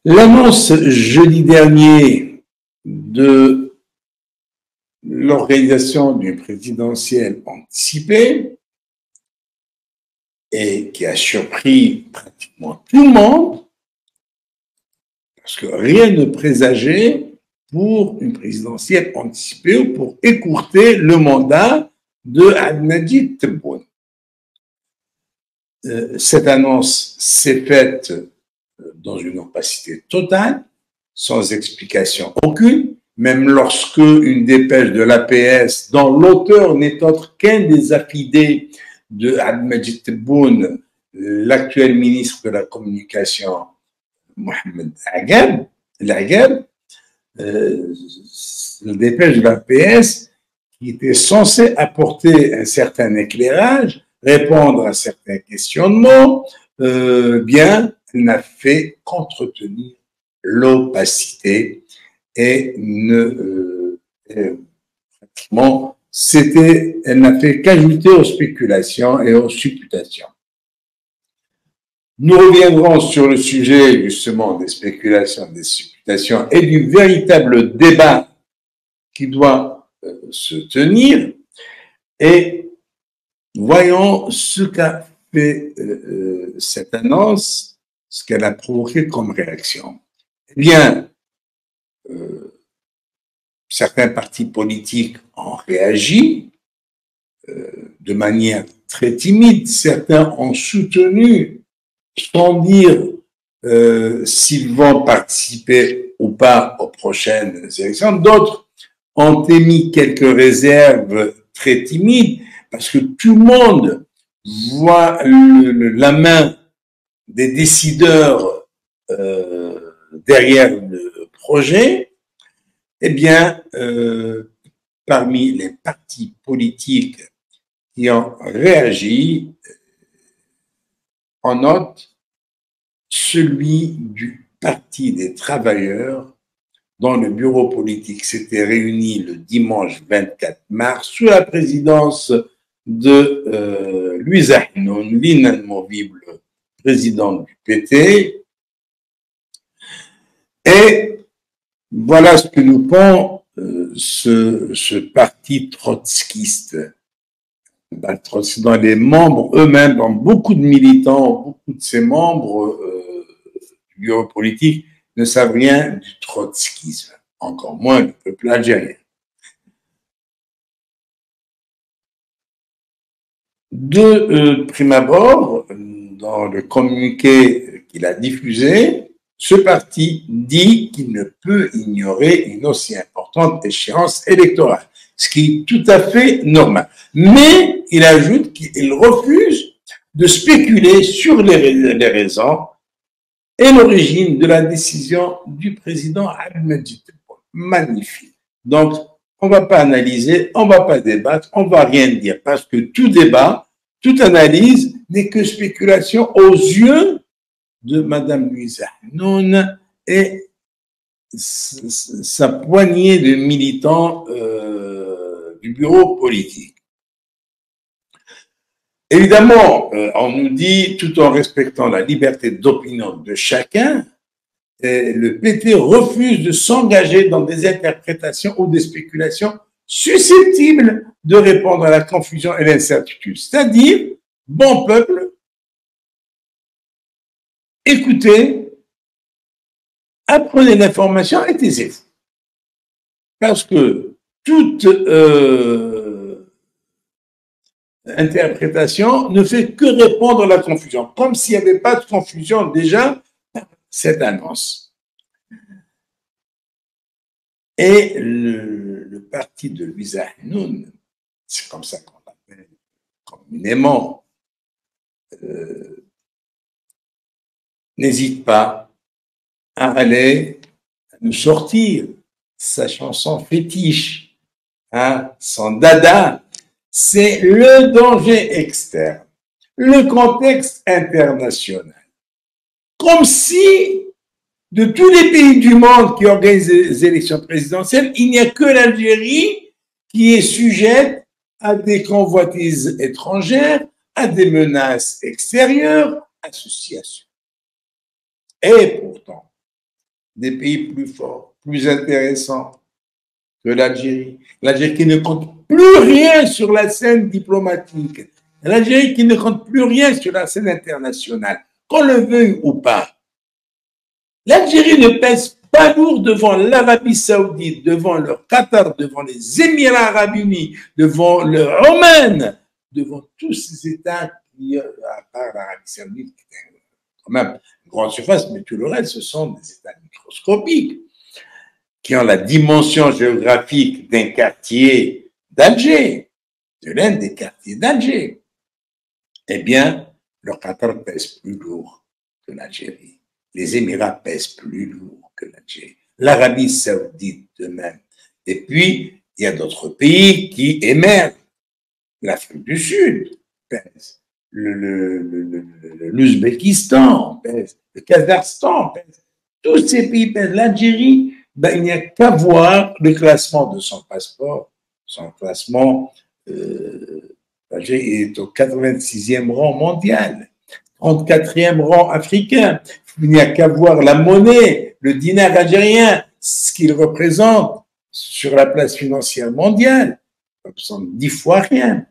L'annonce jeudi dernier de l'organisation d'une présidentielle anticipée et qui a surpris pratiquement tout le monde, parce que rien ne présageait pour une présidentielle anticipée ou pour écourter le mandat de Abdelmadjid Tebboune. Cette annonce s'est faite dans une opacité totale, sans explication aucune, même lorsque une dépêche de l'APS, dont l'auteur n'est autre qu'un des affidés de Abdelmadjid Tebboune, l'actuel ministre de la Communication, Mohamed Agab, la dépêche de l'APS, qui était censée apporter un certain éclairage, répondre à certains questionnements, bien, elle n'a fait qu'entretenir l'opacité et pratiquement, elle n'a fait qu'ajouter aux spéculations et aux supputations. Nous reviendrons sur le sujet justement des spéculations, des supputations et du véritable débat qui doit se tenir, et voyons ce qu'a fait cette annonce, ce qu'elle a provoqué comme réaction. Eh bien, certains partis politiques ont réagi de manière très timide, certains ont soutenu sans dire s'ils vont participer ou pas aux prochaines élections. D'autres ont émis quelques réserves très timides parce que tout le monde voit la main des décideurs derrière le projet. Eh bien, parmi les partis politiques qui ont réagi, on note celui du Parti des travailleurs, dont le bureau politique s'était réuni le dimanche 24 mars sous la présidence de Louisa Hnoun, l'inamovible présidente du PT. Et voilà ce que nous pond ce parti trotskiste. Dans les membres eux-mêmes, dans beaucoup de militants, beaucoup de ces membres du bureau politique ne savent rien du trotskisme, encore moins du peuple algérien. De prime abord, dans le communiqué qu'il a diffusé, ce parti dit qu'il ne peut ignorer une aussi importante échéance électorale, ce qui est tout à fait normal. Mais il ajoute qu'il refuse de spéculer sur les raisons et l'origine de la décision du président Abdelmadjid Tebboune. Magnifique. Donc, on ne va pas analyser, on ne va pas débattre, on ne va rien dire, parce que tout débat, toute analyse n'est que spéculation aux yeux de Madame Louisa Hnoun et sa poignée de militants du bureau politique. Évidemment, on nous dit, tout en respectant la liberté d'opinion de chacun, le PT refuse de s'engager dans des interprétations ou des spéculations susceptibles de répondre à la confusion et l'incertitude. C'est-à-dire, bon peuple, écoutez, apprenez l'information et taisez-vous. Parce que toute interprétation ne fait que répondre à la confusion, comme s'il n'y avait pas de confusion déjà cette annonce. Et le parti de Louisa Hnoun, c'est comme ça qu'on l'appelle communément, n'hésite pas à aller nous sortir sa chanson fétiche, hein, son dada. C'est le danger externe, le contexte international. Comme si, de tous les pays du monde qui organisent les élections présidentielles, il n'y a que l'Algérie qui est sujette à des convoitises étrangères, à des menaces extérieures, à ceci, à cela. Et pourtant, des pays plus forts, plus intéressants que l'Algérie. L'Algérie qui ne compte plus rien sur la scène diplomatique. L'Algérie qui ne compte plus rien sur la scène internationale, qu'on le veuille ou pas. L'Algérie ne pèse pas lourd devant l'Arabie Saoudite, devant le Qatar, devant les Émirats Arabes Unis, devant le Oman, devant tous ces États qui, à part l'Arabie Saoudite, qui est quand même une grande surface, mais tout le reste, ce sont des États microscopiques qui ont la dimension géographique d'un quartier d'Alger, de l'un des quartiers d'Alger. Eh bien, le Qatar pèse plus lourd que l'Algérie. Les Émirats pèsent plus lourd que l'Algérie. L'Arabie Saoudite de même. Et puis, il y a d'autres pays qui émergent. L'Afrique du Sud pèse. L'Ouzbékistan pèse. Le Kazakhstan pèse. Tous ces pays pèsent. L'Algérie, il n'y a qu'à voir le classement de son passeport. Son classement, l'Algérie est au 86e rang mondial, 34e rang africain. Il n'y a qu'à voir la monnaie, le dinar algérien, ce qu'il représente sur la place financière mondiale. Ça représente 10 fois rien.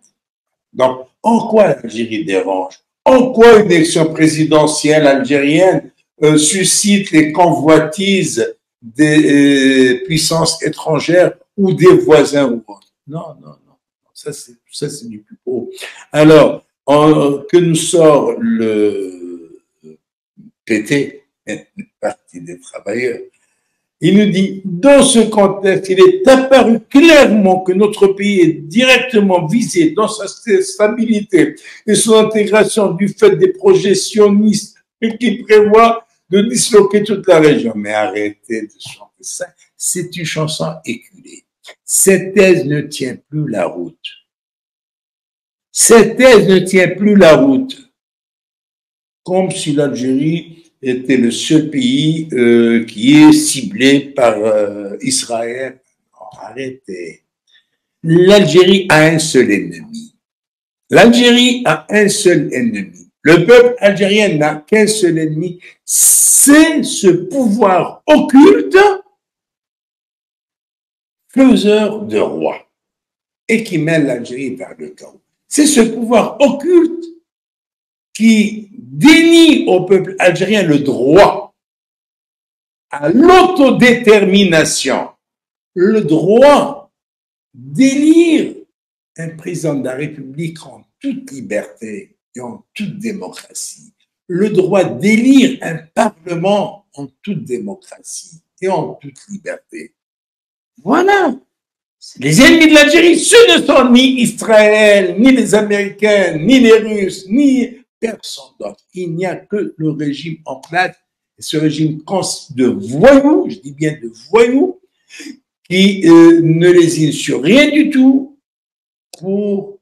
Donc, en quoi l'Algérie dérange? En quoi une élection présidentielle algérienne suscite les convoitises des puissances étrangères ou des voisins ou autres? Non, non, non. Ça, c'est du plus haut. Alors, que nous sort le PT, Parti des travailleurs, il nous dit, dans ce contexte, il est apparu clairement que notre pays est directement visé dans sa stabilité et son intégration du fait des projets sionistes qui prévoient de disloquer toute la région. Mais arrêtez de chanter ça, c'est une chanson éculée. Cette thèse ne tient plus la route. Cette thèse ne tient plus la route. Comme si l'Algérie était le seul pays qui est ciblé par Israël. Oh, arrêtez. L'Algérie a un seul ennemi. L'Algérie a un seul ennemi. Le peuple algérien n'a qu'un seul ennemi, c'est ce pouvoir occulte, faiseur de roi, et qui mène l'Algérie vers le chaos. C'est ce pouvoir occulte qui dénie au peuple algérien le droit à l'autodétermination, le droit d'élire un président de la République en toute liberté et en toute démocratie, le droit d'élire un parlement en toute démocratie et en toute liberté. Voilà. Les ennemis de l'Algérie, ce ne sont ni Israël, ni les Américains, ni les Russes, ni personne d'autre. Il n'y a que le régime en place, et ce régime de voyous, je dis bien de voyous, qui ne lésine sur rien du tout pour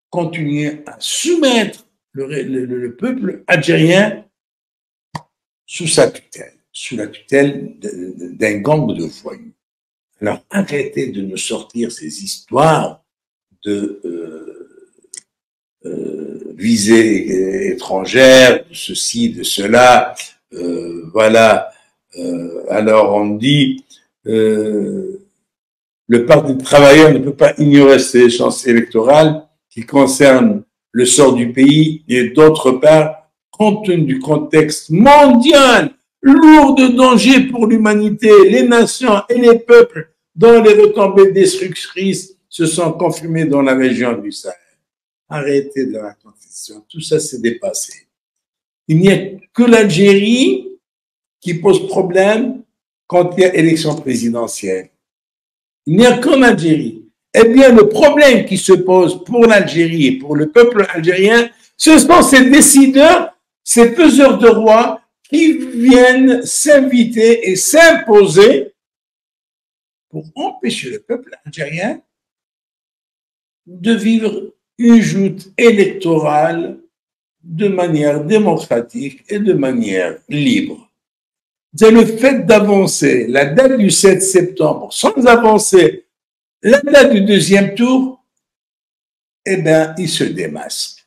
continuer à soumettre le peuple algérien sous sa tutelle, sous la tutelle d'un gang de voyous. Alors arrêtez de nous sortir ces histoires de visées étrangères, de ceci, de cela. Voilà. Alors on dit le Parti des travailleurs ne peut pas ignorer ces échéances électorales qui concernent le sort du pays et d'autre part, compte tenu du contexte mondial lourd de danger pour l'humanité, les nations et les peuples dont les retombées destructrices se sont confirmées dans la région du Sahel. Arrêtez de raconter ça, tout ça s'est dépassé. Il n'y a que l'Algérie qui pose problème quand il y a élection présidentielle. Il n'y a qu'en Algérie. Eh bien, le problème qui se pose pour l'Algérie et pour le peuple algérien, ce sont ces décideurs, ces faiseurs de roi qui viennent s'inviter et s'imposer pour empêcher le peuple algérien de vivre une joute électorale de manière démocratique et de manière libre. C'est le fait d'avancer la date du 7 septembre sans avancer la date du deuxième tour, eh bien, ils se démasquent.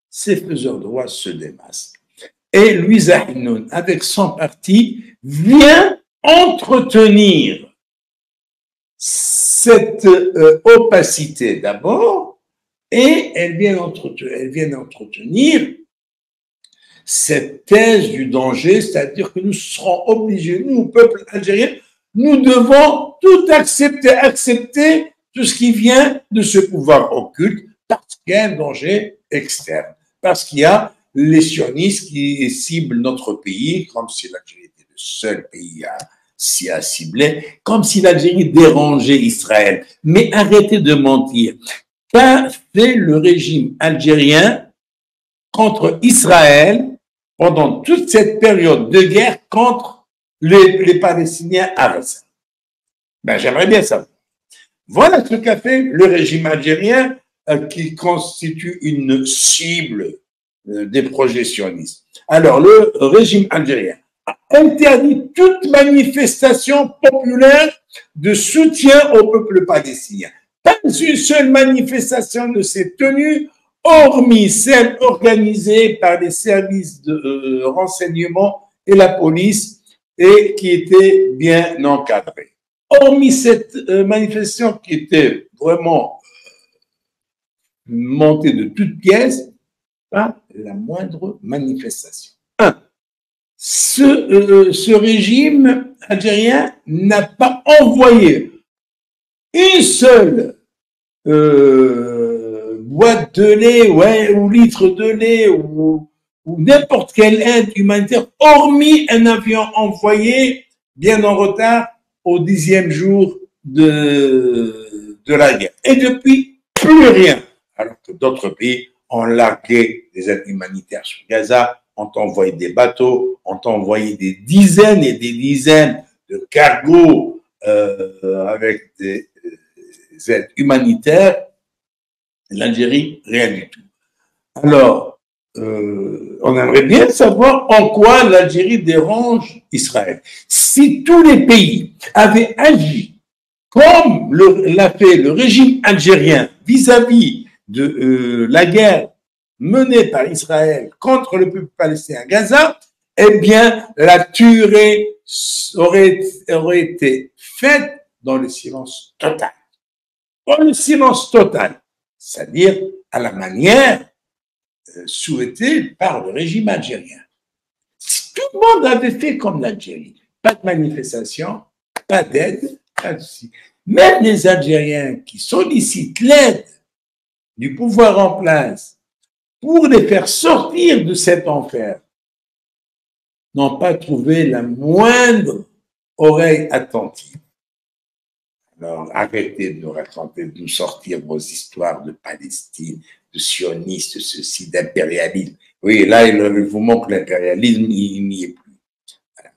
Ces faiseurs de roi se démasquent. Et Louis Ahinoun, avec son parti, vient entretenir cette opacité d'abord, et elles viennent entretenir cette thèse du danger, c'est-à-dire que nous serons obligés, nous, peuple algérien, nous devons tout accepter tout ce qui vient de ce pouvoir occulte, parce qu'il y a un danger externe, parce qu'il y a les sionistes qui ciblent notre pays, comme si l'Algérie était le seul pays à cibler, comme si l'Algérie dérangeait Israël. Mais arrêtez de mentir. Qu'a fait le régime algérien contre Israël pendant toute cette période de guerre contre les Palestiniens à Gaza? Ben, j'aimerais bien savoir. Voilà ce qu'a fait le régime algérien qui constitue une cible des projectionnistes. Alors, le régime algérien a interdit toute manifestation populaire de soutien au peuple palestinien. Pas une seule manifestation ne s'est tenue, hormis celle organisée par les services de renseignement et la police et qui était bien encadrée. Hormis cette manifestation qui était vraiment montée de toutes pièces, pas la moindre manifestation. Ce régime algérien n'a pas envoyé une seule boîte de lait ou litre de lait ou n'importe quelle aide humanitaire, hormis un avion envoyé bien en retard au 10e jour de la guerre. Et depuis, plus rien. Alors que d'autres pays ont largué des aides humanitaires sur Gaza, ont envoyé des bateaux, ont envoyé des dizaines et des dizaines de cargos avec des aides humanitaires. L'Algérie, rien du tout. Alors, on aimerait bien savoir en quoi l'Algérie dérange Israël. Si tous les pays avaient agi comme l'a fait le régime algérien vis-à-vis de la guerre menée par Israël contre le peuple palestinien à Gaza, eh bien, la tuerie aurait été faite dans le silence total. Dans le silence total, c'est-à-dire à la manière souhaitée par le régime algérien. Si tout le monde avait fait comme l'Algérie, pas de manifestation, pas d'aide, pas de... Même les Algériens qui sollicitent l'aide du pouvoir en place pour les faire sortir de cet enfer n'ont pas trouvé la moindre oreille attentive. Alors, arrêtez de nous raconter, de nous sortir vos histoires de Palestine, de sionistes, ceci, d'impérialisme. Oui, là, il vous montre l'impérialisme, il n'y est plus. Voilà.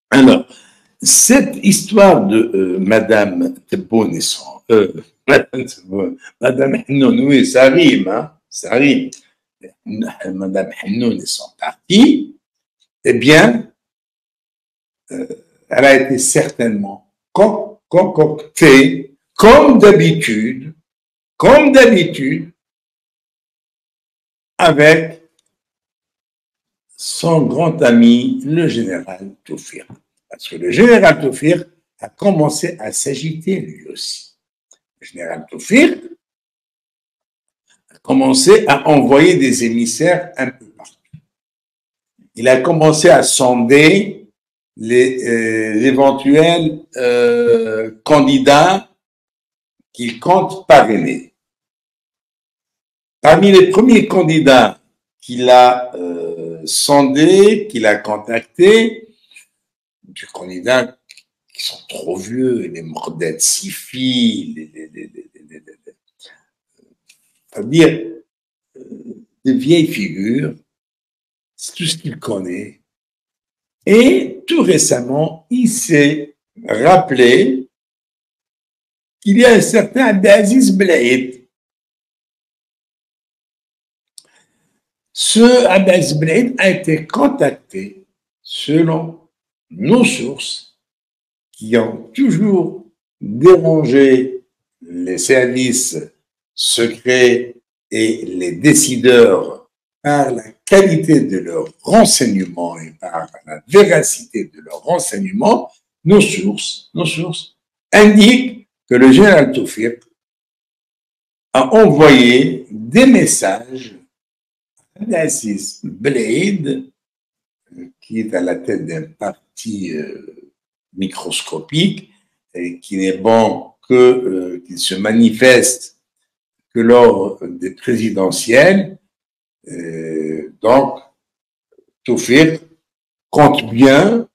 Alors, cette histoire de Madame Tebboune et son... Madame Hennoun, oui, ça rime, hein, ça rime. Madame Hennoun et son parti, eh bien, elle a été certainement concoctée, comme d'habitude, avec son grand ami, le général Toufir. Parce que le général Toufir a commencé à s'agiter lui aussi. Le général Toufir a commencé à envoyer des émissaires un peu partout. Il a commencé à sonder les éventuels candidats qu'il compte parrainer. Parmi les premiers candidats qu'il a sondés, qu'il a contactés, des candidats qui sont trop vieux, les Morded Sifi, c'est-à-dire des vieilles figures, c'est tout ce qu'il connaît. Et tout récemment, il s'est rappelé qu'il y a un certain Abdelaziz Blaïd. Ce Abdelaziz Blaïd a été contacté, selon nos sources, qui ont toujours dérangé les services secrets et les décideurs par la qualité de leurs renseignements et par la véracité de leurs renseignements, nos sources indiquent que le général Tawfiq a envoyé des messages à Abdelaziz Belaïd, qui est à la tête d'un parti microscopique et qui n'est bon qu'il se manifeste que lors des présidentielles. Donc, Tawfiq compte bien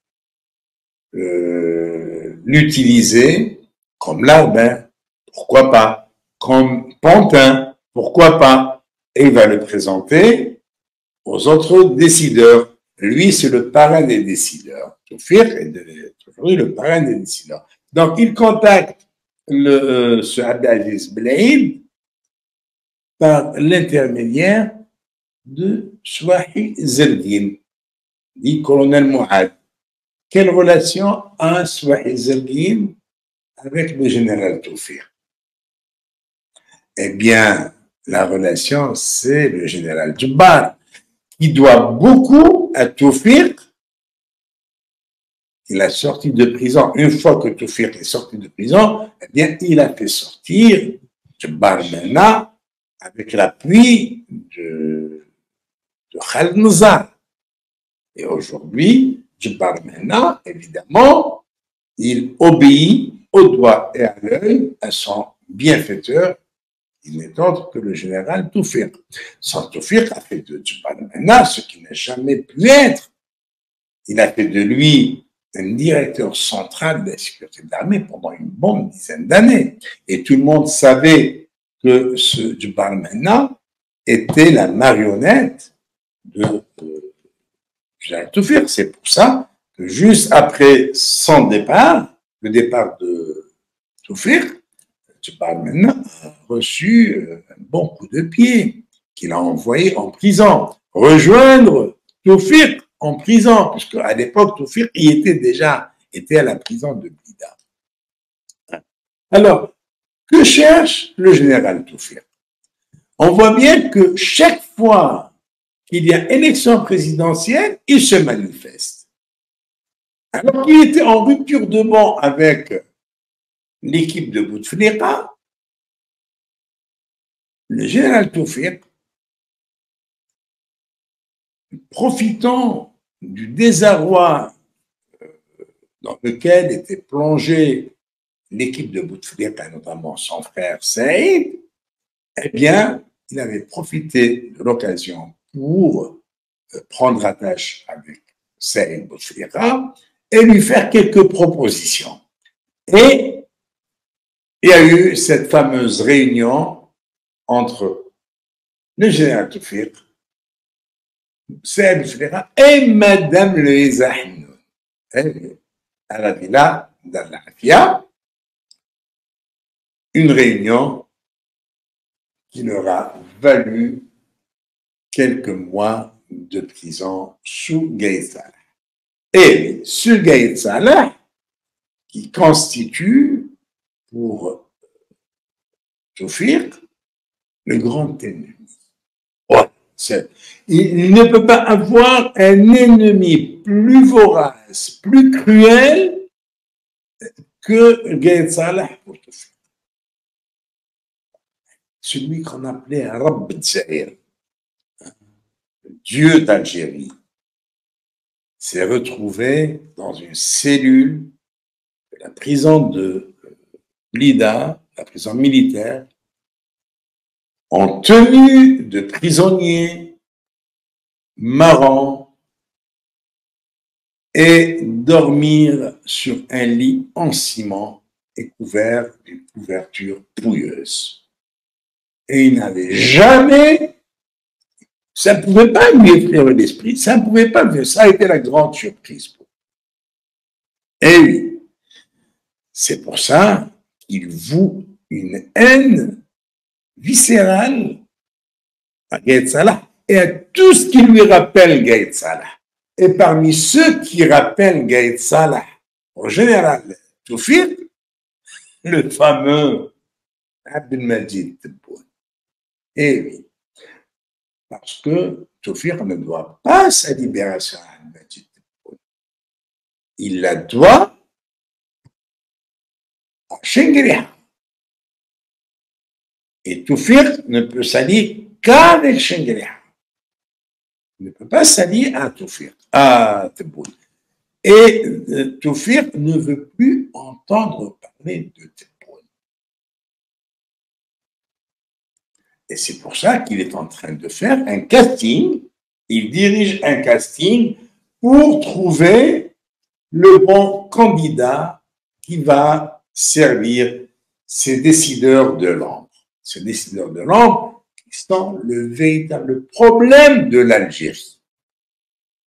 l'utiliser comme larbin, pourquoi pas, comme pantin, pourquoi pas, et il va le présenter aux autres décideurs. Lui, c'est le parrain des décideurs. Tawfiq est aujourd'hui le parrain des décideurs. Donc, il contacte ce Abdelaziz Belaïd par l'intermédiaire de Souahi Zerguine, dit colonel Mouad. Quelle relation a Souahi Zerguine avec le général Tawfiq? Eh bien, la relation, c'est le général Djebbar, qui doit beaucoup à Tawfiq. Il a sorti de prison. Une fois que Tawfiq est sorti de prison, eh bien, il a fait sortir Djebbar Menna avec l'appui de Khaled Nzar. Et aujourd'hui, Djebbar Menna, évidemment, il obéit au doigt et à l'œil à son bienfaiteur. Il n'est autre que le général Tawfiq. Son Tawfiq a fait de Djebbar Menna ce qui n'a jamais pu être. Il a fait de lui un directeur central de la sécurité de l'armée pendant une bonne dizaine d'années. Et tout le monde savait que ce Djebbar Menna était la marionnette de général Tawfiq. C'est pour ça que juste après son départ, le départ de Tawfiq, Djebbar Menna a reçu un bon coup de pied qu'il a envoyé en prison, rejoindre Tawfiq en prison, puisque à l'époque, Tawfiq y était à la prison de Blida. Alors, que cherche le général Tawfiq? On voit bien que chaque fois qu'il y a élection présidentielle, il se manifeste. Alors qu'il était en rupture de banc avec l'équipe de Bouteflika, le général Tawfiq, profitant du désarroi dans lequel était plongée l'équipe de Bouteflika, notamment son frère Saïd, eh bien, il avait profité de l'occasion pour prendre attache avec Saïd Bouteflika et lui faire quelques propositions. Et il y a eu cette fameuse réunion entre le général Tawfiq, Saïd Bouteflika et Madame Louisa Hanoun à la villa d'Al-Afia, une réunion qui leur a valu quelques mois de prison sous Gaïd Salah. Et ce Gaïd Salah, qui constitue pour Tawfiq le grand ennemi. Ouais, il ne peut pas avoir un ennemi plus vorace, plus cruel que Gaïd Salah pour Tawfiq. Celui qu'on appelait Rabb Tsaïr, Dieu d'Algérie, s'est retrouvé dans une cellule de la prison de Blida, la prison militaire, en tenue de prisonnier, marrant, et dormir sur un lit en ciment et couvert d'une couverture pouilleuse. Et il n'avait jamais, ça ne pouvait pas lui effleurer l'esprit, ça ne pouvait pas, ça a été la grande surprise pour lui. Et oui, c'est pour ça qu'il voue une haine viscérale à Gaïd Salah et à tout ce qui lui rappelle Gaïd Salah. Et parmi ceux qui rappellent Gaïd Salah au général Tawfiq, le fameux Abdelmajid Tebboune. Et oui, parce que Tawfiq ne doit pas sa libération à Ahmed. Il la doit à Shengriha. Et Tawfiq ne peut s'allier qu'avec Shengriha. Il ne peut pas s'allier à Tawfiq, à Tebboune. Et Tawfiq ne veut plus entendre parler de Tebboune. Et c'est pour ça qu'il est en train de faire un casting. Il dirige un casting pour trouver le bon candidat qui va servir ces décideurs de l'ombre. Ces décideurs de l'ombre qui sont le véritable problème de l'Algérie.